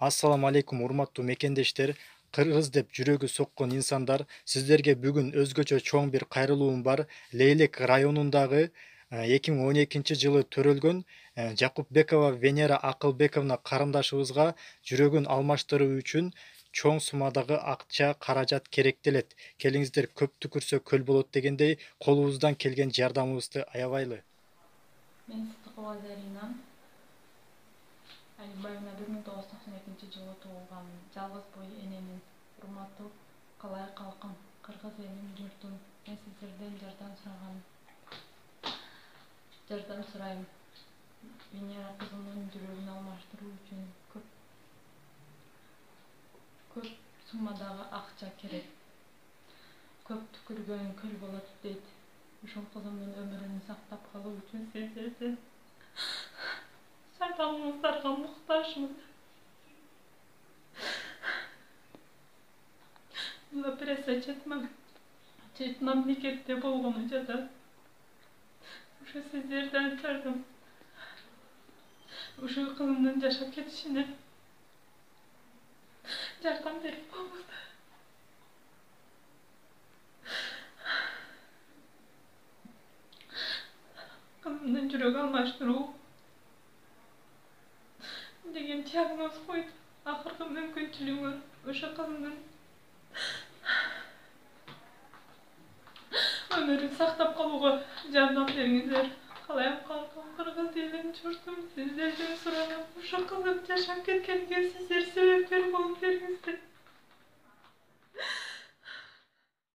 Ассаламу алейкум, урматтуу мекендештер. Кыргыз деп жүрөгү соккон инсандар, сиздерге бүгүн өзгөчө чоң бир кайрылуум бар. Лейлек районундагы 2012-жылы төрөлгөн Жакупбекова Венера Акылбековна карындашыбызга жүрөгүн алмаштыруу үчүн чоң суммадагы акча каражат керектелет. Келиңиздер, көп түкүрсө көл болот дегендей, колубуздан келген жардамыбызды аябайлы. Мен Сыдыкова Зарина. Айбайына 1992-жылы туулган жалгыз бой энемин. Урматтуу калай калкым, кыргыз элим, журтум. Мен сиздерден жардам сурайм. Венера кызымдын жүрөгүн алмаштыруу үчүн көп суммадагы акча керек. Көп түкүргөн көл болот дейт. Ушул кызымдын өмүрүн сактап калуу үчүн сиздерден жардамыңыздарга муктажмын. Бул операция чет мамлекетте болгону жатат. Ушу сиздерден жардам. Ушул кызымдын жашап кетишине жардам берип коюңуздар. Кызымдын жүрөк алмаштыруу деген диагноз койду. Акыркы мүмкүнчүлүгү ошо кызымдын өмүрүн сактап калууга жардам бериңиздер. Калайым калкым, кыргыз элим, журтум, сиздерден сураным, ошо кызым жашап кеткениге сиздер себепкер болуп бериңиздер.